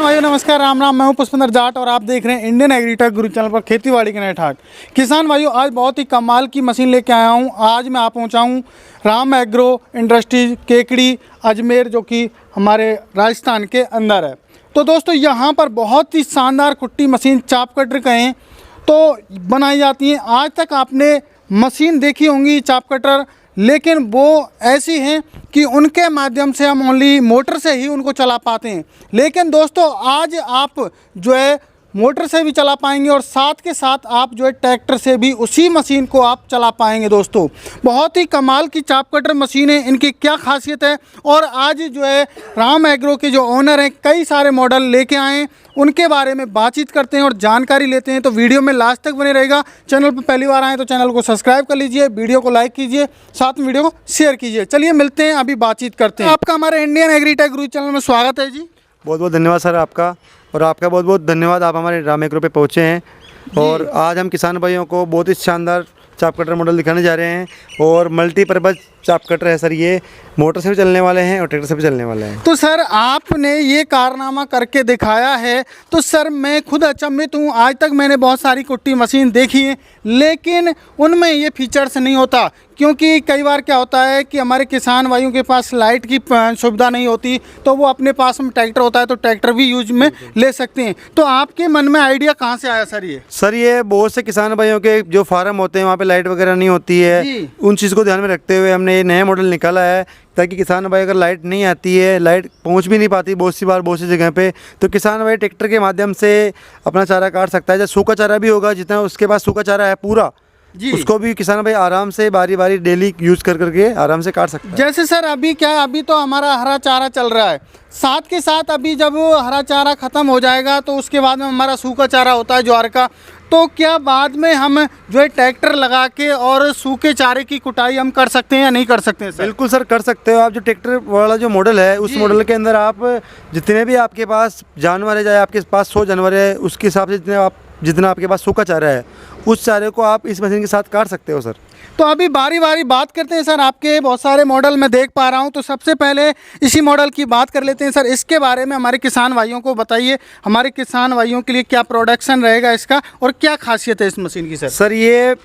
भाइयों नमस्कार, राम राम। मैं हूं पुष्पेंद्र जाट और आप देख रहे हैं इंडियन एग्रीटेक गुरु चैनल पर खेतीबाड़ी के नए ठाक। किसान भाइयों, आज बहुत ही कमाल की मशीन लेके आया हूं। आज मैं पहुंचा हूं राम एग्रो इंडस्ट्रीज केकड़ी अजमेर, जो कि हमारे राजस्थान के अंदर है। तो दोस्तों, यहाँ पर बहुत ही शानदार कुट्टी मशीन चाप कटर कहें तो बनाई जाती हैं। आज तक आपने मशीन देखी होंगी चाप कटर, लेकिन वो ऐसी हैं कि उनके माध्यम से हम ओनली मोटर से ही उनको चला पाते हैं। लेकिन दोस्तों, आज आप जो है मोटर से भी चला पाएंगे और साथ के साथ आप जो है ट्रैक्टर से भी उसी मशीन को आप चला पाएंगे। दोस्तों, बहुत ही कमाल की चाप कटर मशीन है। इनकी क्या खासियत है, और आज जो है राम एग्रो के जो ओनर हैं कई सारे मॉडल लेके आए हैं, उनके बारे में बातचीत करते हैं और जानकारी लेते हैं। तो वीडियो में लास्ट तक बने रहेगा। चैनल पर पहली बार आए तो चैनल को सब्सक्राइब कर लीजिए, वीडियो को लाइक कीजिए, साथ में वीडियो को शेयर कीजिए। चलिए मिलते हैं, अभी बातचीत करते हैं। आपका हमारे इंडियन एग्रीटेक गुरु चैनल में स्वागत है जी। बहुत बहुत धन्यवाद सर आपका, और आपका बहुत बहुत धन्यवाद, आप हमारे राम एग्रो पे पहुँचे हैं। और आज हम किसान भाइयों को बहुत ही शानदार चाप कटर मॉडल दिखाने जा रहे हैं। और मल्टीपर्पज़ चाप कटर है सर, ये मोटर से भी चलने वाले हैं और ट्रैक्टर से भी चलने वाले हैं। तो सर, आपने ये कारनामा करके दिखाया है तो सर मैं खुद अचंभित हूँ। आज तक मैंने बहुत सारी कुट्टी मशीन देखी है, लेकिन उनमें ये फीचर्स नहीं होता। क्योंकि कई बार क्या होता है कि हमारे किसान भाइयों के पास लाइट की सुविधा नहीं होती, तो वो अपने पास में ट्रैक्टर होता है तो ट्रैक्टर भी यूज में ले सकते हैं। तो आपके मन में आइडिया कहाँ से आया सर? ये बहुत से किसान भाइयों के जो फार्म होते हैं वहाँ पे लाइट वगैरह नहीं होती है, उन चीज़ को ध्यान में रखते हुए हमने ये नया मॉडल निकाला है, ताकि किसान भाई अगर लाइट नहीं आती है, लाइट पहुंच भी नहीं पाती बहुत सी बार बहुत सी जगह पे, तो किसान भाई ट्रैक्टर के माध्यम से अपना चारा काट सकता है। जब सूखा चारा भी होगा, जितना उसके पास सूखा चारा है पूरा, उसको भी किसान भाई आराम से बारी बारी डेली यूज़ कर करके आराम से काट सकता है। जैसे सर अभी तो हमारा हरा चारा चल रहा है, साथ के साथ अभी जब हरा चारा ख़त्म हो जाएगा तो उसके बाद में हमारा सूखा चारा होता है ज्वार का, तो क्या बाद में हम जो है ट्रैक्टर लगा के और सूखे चारे की कुटाई हम कर सकते हैं या नहीं कर सकते हैं सर? बिल्कुल सर, कर सकते हो आप। जो ट्रैक्टर वाला जो मॉडल है, उस मॉडल के अंदर आप जितने भी आपके पास जानवर है, चाहे आपके पास 100 जानवर है, उसके हिसाब से जितना आपके पास सूखा चारा है, उस चारे को आप इस मशीन के साथ काट सकते हो सर। तो अभी बारी बारी बात करते हैं सर। आपके बहुत सारे मॉडल मैं देख पा रहा हूं, तो सबसे पहले इसी मॉडल की बात कर लेते हैं सर। इसके बारे में हमारे किसान भाइयों को बताइए, हमारे किसान भाइयों के लिए क्या प्रोडक्शन रहेगा इसका और क्या खासियत है इस मशीन की सर? सर, ये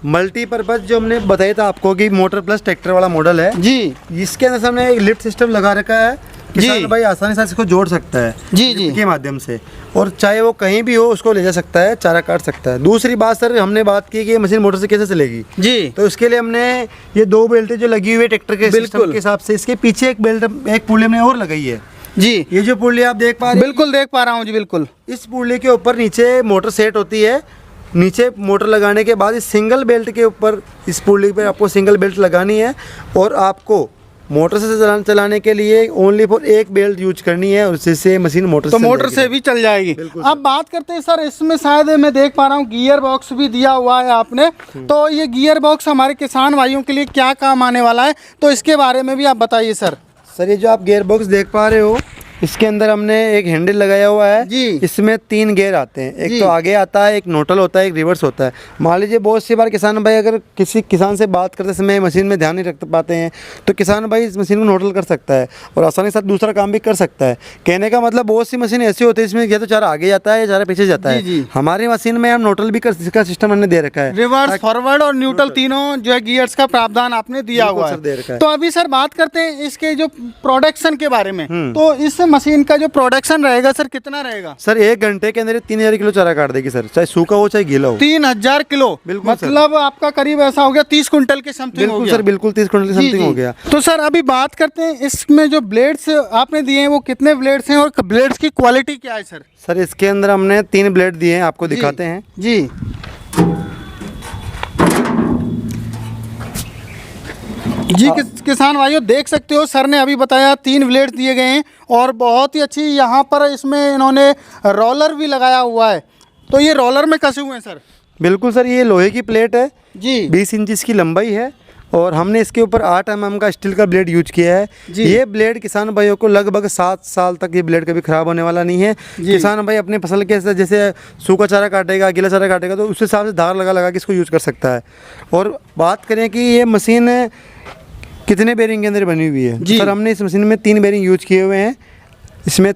मल्टीपर्पज़ जो हमने बताया था आपको कि मोटर प्लस ट्रैक्टर वाला मॉडल है जी। इसके अंदर हमने एक लिफ्ट सिस्टम लगा रखा है, किसान भाई आसानी से इसको जोड़ सकता है जी के माध्यम से, और चाहे वो कहीं भी हो उसको ले जा सकता है, चारा काट सकता है। दूसरी बात सर, हमने बात की कि ये मशीन मोटर से कैसे चलेगी जी, तो इसके लिए हमने ये 2 बेल्टें जो लगी हुई है ट्रैक्टर के सिस्टम के हिसाब से, इसके पीछे एक बेल्ट, एक पुर्ली हमने और लगाई है जी। ये जो पुर्ली आप देख पा रहे हैं, बिल्कुल देख पा रहा हूँ जी, बिल्कुल। इस पुर्ली के ऊपर नीचे मोटर सेट होती है। नीचे मोटर लगाने के बाद इस सिंगल बेल्ट के ऊपर, इस पुर्ली पे आपको सिंगल बेल्ट लगानी है, और आपको मोटर से चलाने के लिए ओनली फॉर एक बेल्ट यूज करनी है, और उससे मशीन मोटर से भी चल जाएगी। अब बात करते हैं सर, इसमें शायद मैं देख पा रहा हूँ गियर बॉक्स भी दिया हुआ है आपने, तो ये गियर बॉक्स हमारे किसान भाइयों के लिए क्या काम आने वाला है, तो इसके बारे में भी आप बताइए सर। सर, ये जो आप गियर बॉक्स देख पा रहे हो, इसके अंदर हमने एक हैंडल लगाया हुआ है जी। इसमें 3 गियर आते हैं, एक तो आगे आता है, एक न्यूट्रल होता है, एक रिवर्स होता है। मान लीजिए बहुत सी बार किसान भाई अगर किसी किसान से बात करते समय मशीन में ध्यान नहीं रख पाते हैं, तो किसान भाई इस मशीन को न्यूट्रल कर सकता है और आसानी के साथ दूसरा काम भी कर सकता है। कहने का मतलब, बहुत सी मशीन ऐसी होती है इसमें या तो चारा आगे जाता है या चारा पीछे जाता है। हमारी मशीन में हम न्यूट्रल भी का सिस्टम हमने दे रखा है, रिवर्स, फॉरवर्ड और न्यूट्रल तीनों जो है गियर्स का प्रावधान आपने दिया हुआ है। तो अभी सर बात करते हैं इसके जो प्रोडक्शन के बारे में। तो इस मशीन का जो प्रोडक्शन रहेगा सर, कितना रहेगा सर? 1 घंटे के अंदर 3000 किलो चारा काट देगी सर, चाहे सूखा हो चाहे गीला हो। 3000 किलो, बिल्कुल, मतलब आपका करीब ऐसा हो गया 30 कुंटल के समथिंग हो गया सर। बिल्कुल 30 कुंटल के समथिंग हो गया। तो सर अभी बात करते हैं इसमें जो ब्लेड्स आपने दिए हैं वो कितने ब्लेड्स हैं और ब्लेड्स की क्वालिटी क्या है सर? सर, इसके अंदर हमने 3 ब्लेड दिए हैं, आपको दिखाते हैं जी। जी किसान भाइयों, देख सकते हो सर ने अभी बताया 3 ब्लेड दिए गए हैं, और बहुत ही अच्छी यहाँ पर इसमें इन्होंने रोलर भी लगाया हुआ है। तो ये रोलर में कसे हुए हैं सर? बिल्कुल सर, ये लोहे की प्लेट है जी, 20 इंच इसकी लंबाई है, और हमने इसके ऊपर 8 mm का स्टील का ब्लेड यूज किया है। ये ब्लेड किसान भाइयों को लगभग 7 साल तक ये ब्लेड कभी ख़राब होने वाला नहीं है। किसान भाई अपने फसल के जैसे सूखा चारा काटेगा, गीला चारा काटेगा, तो उस हिसाब से धार लगा के इसको यूज़ कर सकता है। और बात करें कि ये मशीन कितने बेरिंग के अंदर बनी हुई है, सर हमने इस मशीन में 3 बेरिंग यूज किए हुए हैं। इसमें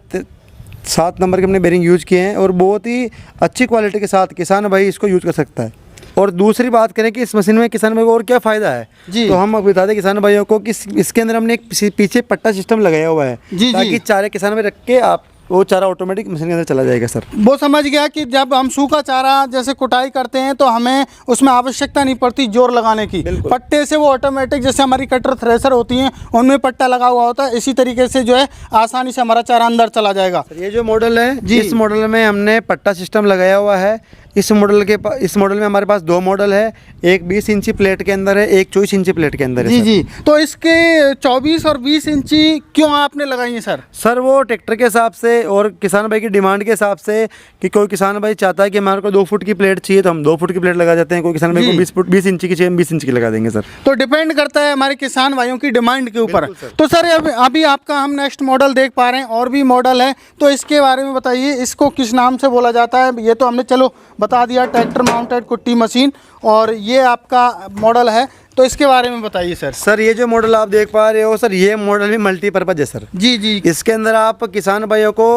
7 नंबर के हमने बेरिंग यूज किए हैं और बहुत ही अच्छी क्वालिटी के साथ किसान भाई इसको यूज कर सकता है। और दूसरी बात करें कि इस मशीन में किसान भाई को और क्या फ़ायदा है जी, तो हम बता दें किसान भाइयों को कि इसके अंदर हमने एक पीछे पट्टा सिस्टम लगाया हुआ है जी, ताकि चारे किसान भाई रख के आप वो चारा ऑटोमेटिक मशीन के अंदर चला जाएगा सर। वो समझ गया कि जब हम सूखा चारा जैसे कुटाई करते हैं तो हमें उसमें आवश्यकता नहीं पड़ती जोर लगाने की, पट्टे से वो ऑटोमेटिक, जैसे हमारी कटर थ्रेशर होती हैं उनमें पट्टा लगा हुआ होता है, इसी तरीके से जो है आसानी से हमारा चारा अंदर चला जाएगा। ये जो मॉडल है इस मॉडल में हमने पट्टा सिस्टम लगाया हुआ है। इस मॉडल में हमारे पास 2 मॉडल है, एक 20 इंची प्लेट के अंदर है, एक 24 इंची प्लेट के अंदर है। जी जी, तो इसके 24 और 20 इंची क्यों आपने लगाई है सर? सर वो ट्रैक्टर के हिसाब से और किसान भाई की डिमांड के हिसाब से कि कोई किसान भाई चाहता है कि हमारे को 2 फुट की प्लेट चाहिए तो हम 2 फुट की प्लेट लगा देते हैं, कोई किसान भाई को 20 इंची की चाहिए, हम 20 इंची की लगा देंगे सर। तो डिपेंड करता है हमारे किसान भाइयों की डिमांड के ऊपर। तो सर अभी आपका हम नेक्स्ट मॉडल देख पा रहे हैं, और भी मॉडल है, तो इसके बारे में बताइए, इसको किस नाम से बोला जाता है? ये तो हमने चलो बता दिया, ट्रैक्टर माउंटेड कुट्टी मशीन, और ये आपका मॉडल है, तो इसके बारे में बताइए सर। सर ये जो मॉडल आप देख पा रहे हो सर, ये मॉडल भी मल्टीपर्पज है सर। जी जी, इसके अंदर आप किसान भाइयों को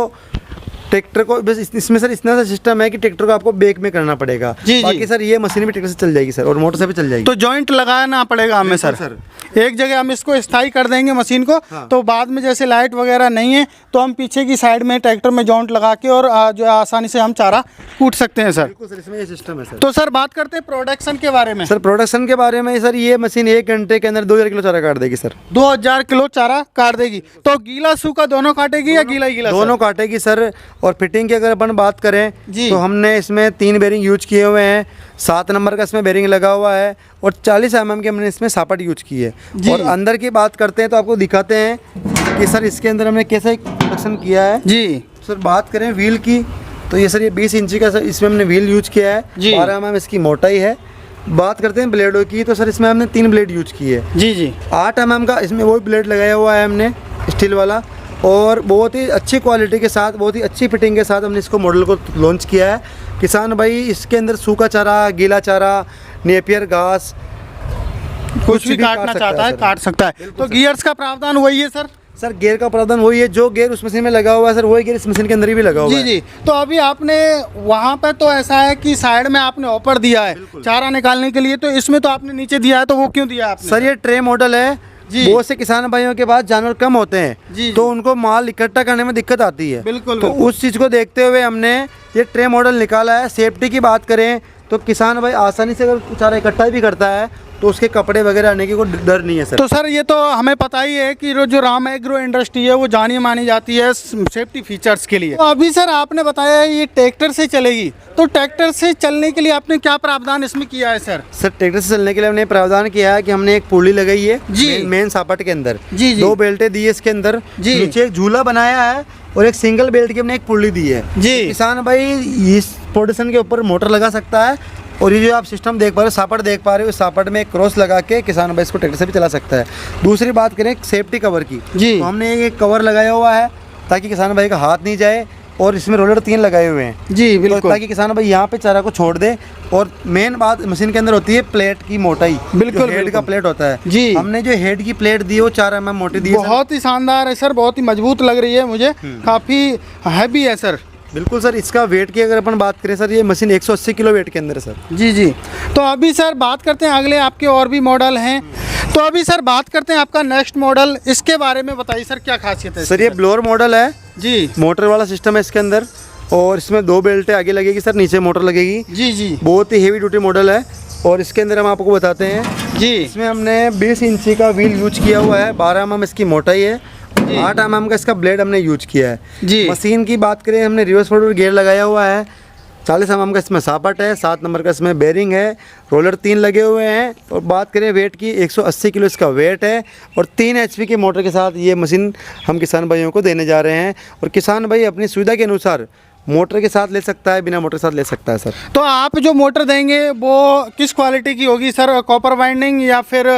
ट्रैक्टर को बस इसमें सर इतना सा सिस्टम है कि ट्रैक्टर को आपको बैक में करना पड़ेगा, बाकी सर ये मशीन भी ट्रैक्टर से चल जाएगी सर और मोटर से भी चल जाएगी। तो जॉइंट लगाना पड़ेगा हमें सर, एक जगह हम इसको स्थायी कर देंगे मशीन को। हाँ। तो बाद में जैसे लाइट वगैरह नहीं है तो हम पीछे की साइड में ट्रैक्टर में जॉइंट लगा के और जो है आसानी से हम चारा कूट सकते हैं सर। बिल्कुल सर, इसमें ये सिस्टम है सर। तो सर बात करते हैं प्रोडक्शन के बारे में। सर प्रोडक्शन के बारे में सर, ये मशीन 1 घंटे के अंदर 2000 किलो चारा काट देगी सर। 2000 किलो चारा काट देगी। तो गीला सूखा दोनों काटेगी या गीला गीला? दोनों काटेगी सर। और फिटिंग की अगर अपन बात करें तो हमने इसमें 3 बेरिंग यूज किए हुए हैं, 7 नंबर का इसमें बेरिंग लगा हुआ है और 40 mm के हमने इसमें सापट यूज की है। और अंदर की बात करते हैं तो आपको दिखाते हैं कि सर इसके अंदर हमने कैसा एक प्रोडक्शन किया है जी। सर बात करें व्हील की तो ये सर ये 20 इंची का सर इसमें हमने व्हील यूज किया है, 12 mm इसकी मोटाई है। बात करते हैं ब्लेडों की तो सर इसमें हमने 3 ब्लेड यूज किए जी जी। 8 mm का इसमें वो ब्लेड लगाया हुआ है हमने स्टील वाला, और बहुत ही अच्छी क्वालिटी के साथ, बहुत ही अच्छी फिटिंग के साथ हमने इसको मॉडल को लॉन्च किया है। किसान भाई इसके अंदर सूखा चारा, गीला चारा, नेपियर घास कुछ भी काटना चाहता है काट सकता है। तो गियर्स का प्रावधान वही है सर? सर गियर का प्रावधान वही है, जो गियर उस मशीन में लगा हुआ है सर वही गियर इस मशीन के अंदर भी लगा हुआ है। जी जी। तो अभी आपने वहाँ पे तो ऐसा है कि साइड में आपने ऑपर दिया है चारा निकालने के लिए, तो इसमें तो आपने नीचे दिया है, तो वो क्यों दिया आपने? सर ये ट्रे मॉडल है, बहुत से किसान भाइयों के पास जानवर कम होते हैं तो उनको माल इकट्ठा करने में दिक्कत आती है। बिल्कुल। तो उस चीज़ को देखते हुए हमने ये ट्रे मॉडल निकाला है। सेफ्टी की बात करें तो किसान भाई आसानी से अगर चारा इकट्ठा भी करता है तो उसके कपड़े वगैरह आने की कोई डर नहीं है सर। तो सर ये तो हमें पता ही है कि जो राम एग्रो इंडस्ट्री है वो जानी मानी जाती है सेफ्टी फीचर्स के लिए। तो अभी सर आपने बताया ये ट्रैक्टर से चलेगी, तो ट्रैक्टर से चलने के लिए आपने क्या प्रावधान इसमें किया है सर? सर ट्रैक्टर से चलने के लिए हमने प्रावधान किया है कि हमने एक पुली लगाई है जी मेन सापट के अंदर जी, 2 बेल्टें दी है इसके अंदर जी, नीचे एक झूला बनाया है और एक सिंगल बेल्ट की हमने एक पुली दी है जी। तो किसान भाई इस पोर्शन के ऊपर मोटर लगा सकता है, और ये जो आप सिस्टम देख पा रहे हो, सापट देख पा रहे हो, इस सापट में एक क्रॉस लगा के किसान भाई इसको ट्रैक्टर से भी चला सकता है। दूसरी बात करें सेफ्टी कवर की जी, तो हमने एक कवर लगाया हुआ है ताकि किसान भाई का हाथ नहीं जाए, और इसमें रोलर 3 लगाए हुए हैं जी बिल्कुल, तो ताकि किसान भाई यहाँ पे चारा को छोड़ दे। और मेन बात मशीन के अंदर होती है प्लेट की मोटाई, बिल्कुल हेड का प्लेट होता है जी। हमने जो हेड की प्लेट दी है वो 4 mm मोटी दी है, बहुत ही शानदार है सर, बहुत ही मजबूत लग रही है मुझे, काफ़ी हैवी है सर। बिल्कुल सर। इसका वेट की अगर अपन बात करें सर, ये मशीन 180 किलो वेट के अंदर है सर जी जी। तो अभी सर बात करते हैं अगले आपके और भी मॉडल हैं, तो अभी सर बात करते हैं आपका नेक्स्ट मॉडल, इसके बारे में बताइए सर क्या खासियत है? सर ये ब्लोअर मॉडल है जी, मोटर वाला सिस्टम है इसके अंदर, और इसमें 2 बेल्टें आगे लगेगी सर, नीचे मोटर लगेगी जी जी। बहुत ही हेवी ड्यूटी मॉडल है। और इसके अंदर हम आपको बताते हैं जी, इसमें हमने 20 इंची का व्हील यूज किया हुआ है, 12 mm इसकी मोटाई है, 8 mm का इसका ब्लेड हमने यूज किया है जी। मशीन की बात करें हमने रिवर्स फॉरवर्ड गियर लगाया हुआ है, 40 mm का इसमें सापट है, 7 नंबर का इसमें बेरिंग है, रोलर 3 लगे हुए हैं। और बात करें वेट की 180 किलो इसका वेट है, और 3 HP की मोटर के साथ ये मशीन हम किसान भाइयों को देने जा रहे हैं। और किसान भाई अपनी सुविधा के अनुसार मोटर के साथ ले सकता है, बिना मोटर के साथ ले सकता है सर। तो आप जो मोटर देंगे वो किस क्वालिटी की होगी सर? कॉपर वाइंडिंग या फिर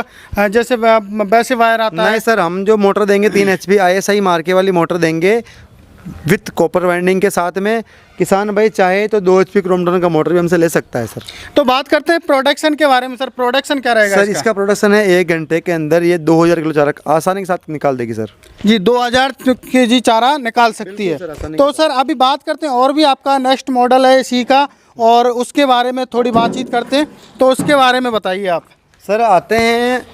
जैसे वैसे वायर आता है? नहीं सर, हम जो मोटर देंगे 3 HP ISI मार्के वाली मोटर देंगे, विथ कॉपर वाइंडिंग के साथ में। किसान भाई चाहे तो 2 HP क्रोमटन का मोटर भी हमसे ले सकता है सर। तो बात करते हैं प्रोडक्शन के बारे में सर, प्रोडक्शन क्या रहेगा सर? इसका प्रोडक्शन है 1 घंटे के अंदर ये 2000 किलो चारा आसानी के साथ निकाल देगी सर। जी 2000 kg चारा निकाल सकती है। तो सर अभी बात करते हैं, और भी आपका नेक्स्ट मॉडल है इसी का, और उसके बारे में थोड़ी बातचीत करते हैं। तो उसके बारे में बताइए आप। सर आते हैं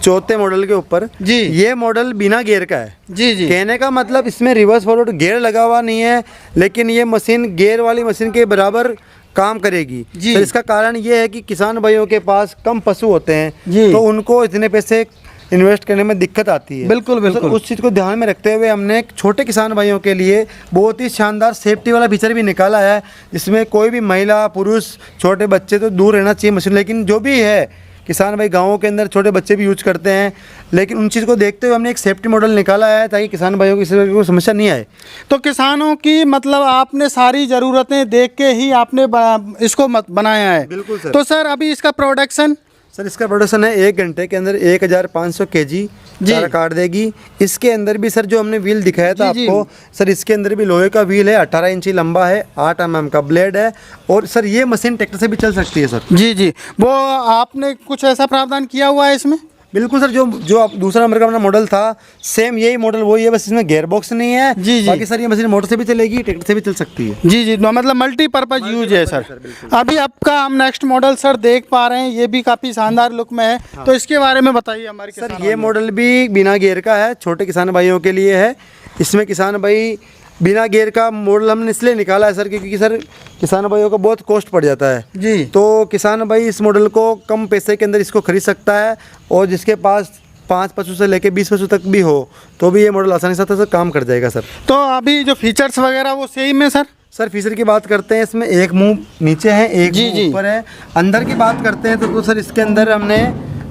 चौथे मॉडल के ऊपर जी। ये मॉडल बिना गियर का है। जी जी। कहने का मतलब इसमें रिवर्स फॉरवर्ड गियर लगा हुआ नहीं है, लेकिन ये मशीन गियर वाली मशीन के बराबर काम करेगी। सर इसका कारण ये है कि किसान भाइयों के पास कम पशु होते हैं, तो उनको इतने पैसे इन्वेस्ट करने में दिक्कत आती है। बिल्कुल बिल्कुल। उस चीज़ को ध्यान में रखते हुए हमने छोटे किसान भाइयों के लिए बहुत ही शानदार सेफ्टी वाला फीचर भी निकाला है, जिसमें कोई भी महिला पुरुष छोटे बच्चे तो दूर रहना चाहिए मशीन, लेकिन जो भी है किसान भाई गाँवों के अंदर छोटे बच्चे भी यूज करते हैं, लेकिन उन चीज़ को देखते हुए हमने एक सेफ्टी मॉडल निकाला है ताकि किसान भाइयों को इस तरह की कोई समस्या नहीं आए। तो किसानों की मतलब आपने सारी ज़रूरतें देख के ही आपने इसको बनाया है। बिल्कुल सर। तो सर अभी इसका प्रोडक्शन? सर इसका प्रोडक्शन है 1 घंटे के अंदर 1500 kg चारा काट देगी। इसके अंदर भी सर जो हमने व्हील दिखाया था आपको, सर इसके अंदर भी लोहे का व्हील है, 18 इंची लंबा है, 8 mm का ब्लेड है, और सर ये मशीन ट्रैक्टर से भी चल सकती है सर। जी जी। वो आपने कुछ ऐसा प्रावधान किया हुआ है इसमें? बिल्कुल सर, जो आप दूसरा नंबर का अपना मॉडल था सेम यही मॉडल वही है, बस इसमें गियर बॉक्स नहीं है। जी जी। बाकी सर ये मशीन मोटर से भी चलेगी, ट्रैक्टर से भी चल सकती है। जी जी, मतलब मल्टीपर्पज यूज है सर। अभी आपका हम नेक्स्ट मॉडल सर देख पा रहे हैं, ये भी काफ़ी शानदार लुक में है। हाँ। तो इसके बारे में बताइए हमारे सर। ये मॉडल भी बिना गियर का है, छोटे किसान भाइयों के लिए है। इसमें किसान भाई बिना गियर का मॉडल हमने इसलिए निकाला है सर क्योंकि सर किसान भाइयों को बहुत कॉस्ट पड़ जाता है जी। तो किसान भाई इस मॉडल को कम पैसे के अंदर इसको खरीद सकता है, और जिसके पास 5 पशु से लेके 20 पशु तक भी हो तो भी ये मॉडल आसानी से सर काम कर जाएगा सर। तो अभी जो फीचर्स वगैरह वो सेम है सर? सर फीचर की बात करते हैं, इसमें एक मुंह नीचे है, एक मुंह ऊपर है। अंदर की बात करते हैं तो सर इसके अंदर हमने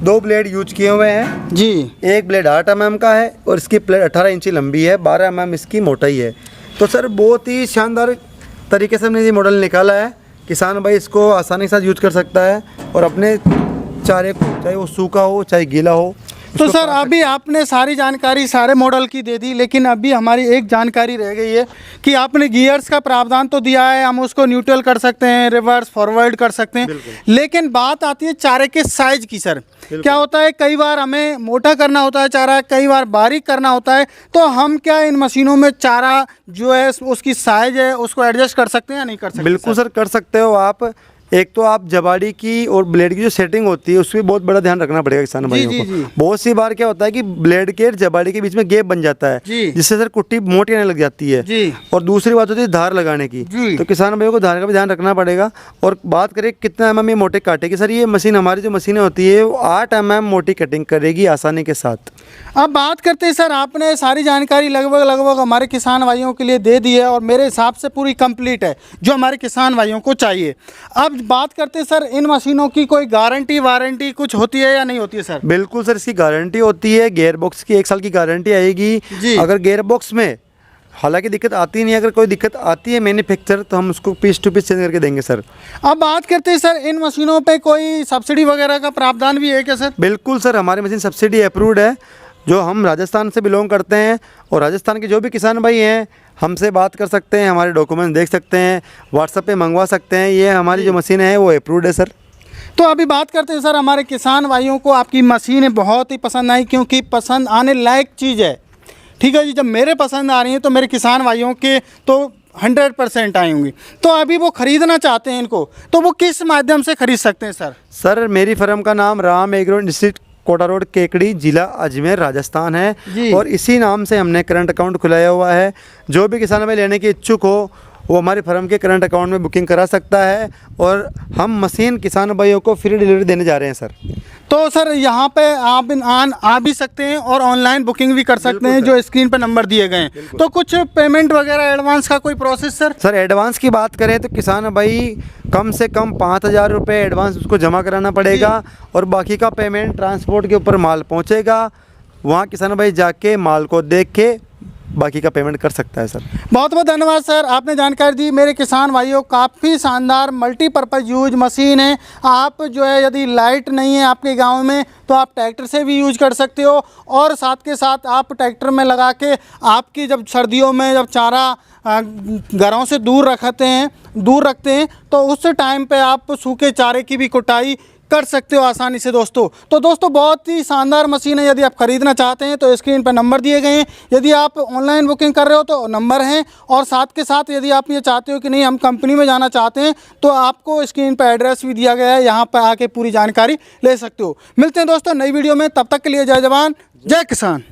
2 ब्लेड यूज किए हुए हैं जी। एक ब्लेड 8 mm का है और इसकी प्लेट 18 इंची लंबी है, 12 mm इसकी मोटाई है। तो सर बहुत ही शानदार तरीके से हमने ये मॉडल निकाला है। किसान भाई इसको आसानी के साथ यूज कर सकता है और अपने चारे को चाहे वो सूखा हो चाहे गीला हो। तो सर अभी आपने सारी जानकारी सारे मॉडल की दे दी, लेकिन अभी हमारी एक जानकारी रह गई है कि आपने गियर्स का प्रावधान तो दिया है, हम उसको न्यूट्रल कर सकते हैं, रिवर्स फॉरवर्ड कर सकते हैं, लेकिन बात आती है चारे के साइज की सर। क्या होता है कई बार हमें मोटा करना होता है चारा, कई बार बारीक करना होता है, तो हम क्या इन मशीनों में चारा जो है उसकी साइज है उसको एडजस्ट कर सकते हैं या नहीं कर सकते? बिल्कुल सर कर सकते हो आप। एक तो आप जबाड़ी की और ब्लेड की जो सेटिंग होती है उसमें बहुत बड़ा ध्यान रखना पड़ेगा किसान भाइयों को। बहुत सी बार क्या होता है कि ब्लेड के और जबाड़ी के बीच में गैप बन जाता है, जिससे सर कुट्टी मोटी आने लग जाती है। और दूसरी बात होती है धार लगाने की, तो किसान भाइयों को धार का भी ध्यान रखना पड़ेगा। और बात करें कितना mm ये मोटे काटेगी, सर ये मशीन हमारी जो मशीनें होती है वो 8 mm मोटी कटिंग करेगी आसानी के साथ। अब बात करते हैं सर, आपने सारी जानकारी लगभग हमारे किसान भाइयों के लिए दे दी है और मेरे हिसाब से पूरी कंप्लीट है जो हमारे किसान भाइयों को चाहिए। अब बात करते हैं सर, इन मशीनों की कोई गारंटी वारंटी कुछ होती है या नहीं होती है सर? बिल्कुल सर, इसकी गारंटी होती है। गियर बॉक्स की 1 साल की गारंटी आएगी। अगर गियर बॉक्स में हालांकि दिक्कत आती नहीं है, अगर कोई दिक्कत आती है मैन्युफैक्चर तो हम उसको पीस टू पीस चेंज करके देंगे सर। अब बात करते हैं सर, इन मशीनों पे कोई सब्सिडी वगैरह का प्रावधान भी है क्या सर? बिल्कुल सर, हमारी मशीन सब्सिडी अप्रूव्ड है। जो हम राजस्थान से बिलोंग करते हैं और राजस्थान के जो भी किसान भाई हैं हमसे बात कर सकते हैं, हमारे डॉक्यूमेंट देख सकते हैं, व्हाट्सएप पे मंगवा सकते हैं। ये हमारी जो मशीन है वो अप्रूव्ड है सर। तो अभी बात करते हैं सर, हमारे किसान भाइयों को आपकी मशीनें बहुत ही पसंद आई, क्योंकि पसंद आने लायक चीज़ है। ठीक है जी, जब मेरे पसंद आ रही हैं तो मेरे किसान भाइयों के तो 100% आई होंगी। तो अभी वो ख़रीदना चाहते हैं इनको, तो वो किस माध्यम से खरीद सकते हैं सर? सर मेरी फर्म का नाम Ram Agro Industries Kota road Kekri, जिला अजमेर, राजस्थान है और इसी नाम से हमने करंट अकाउंट खुलाया हुआ है। जो भी किसान भाई लेने के इच्छुक हो वो हमारी फर्म के करंट अकाउंट में बुकिंग करा सकता है और हम मशीन किसान भाइयों को फ्री डिलीवरी देने जा रहे हैं सर। तो सर यहाँ पे आप आ भी सकते हैं और ऑनलाइन बुकिंग भी कर सकते हैं, जो स्क्रीन पर नंबर दिए गए हैं। तो कुछ पेमेंट वगैरह एडवांस का कोई प्रोसेस सर? सर एडवांस की बात करें तो किसान भाई कम से कम 5,000 रुपये एडवांस उसको जमा कराना पड़ेगा और बाकी का पेमेंट ट्रांसपोर्ट के ऊपर माल पहुँचेगा, वहाँ किसान भाई जाके माल को देख के बाकी का पेमेंट कर सकता है सर। बहुत बहुत धन्यवाद सर, आपने जानकारी दी। मेरे किसान भाइयों, काफ़ी शानदार मल्टीपर्पज़ यूज मशीन है। आप जो है यदि लाइट नहीं है आपके गांव में तो आप ट्रैक्टर से भी यूज कर सकते हो, और साथ के साथ आप ट्रैक्टर में लगा के आपकी जब सर्दियों में जब चारा घरों से दूर रखते हैं तो उस टाइम पे आप सूखे चारे की भी कुटाई कर सकते हो आसानी से दोस्तों। तो दोस्तों बहुत ही शानदार मशीन है, यदि आप ख़रीदना चाहते हैं तो स्क्रीन पर नंबर दिए गए हैं। यदि आप ऑनलाइन बुकिंग कर रहे हो तो नंबर हैं, और साथ के साथ यदि आप ये चाहते हो कि नहीं हम कंपनी में जाना चाहते हैं तो आपको स्क्रीन पर एड्रेस भी दिया गया है, यहाँ पर आके पूरी जानकारी ले सकते हो। मिलते हैं दोस्तों नई वीडियो में, तब तक के लिए जय जवान जय किसान।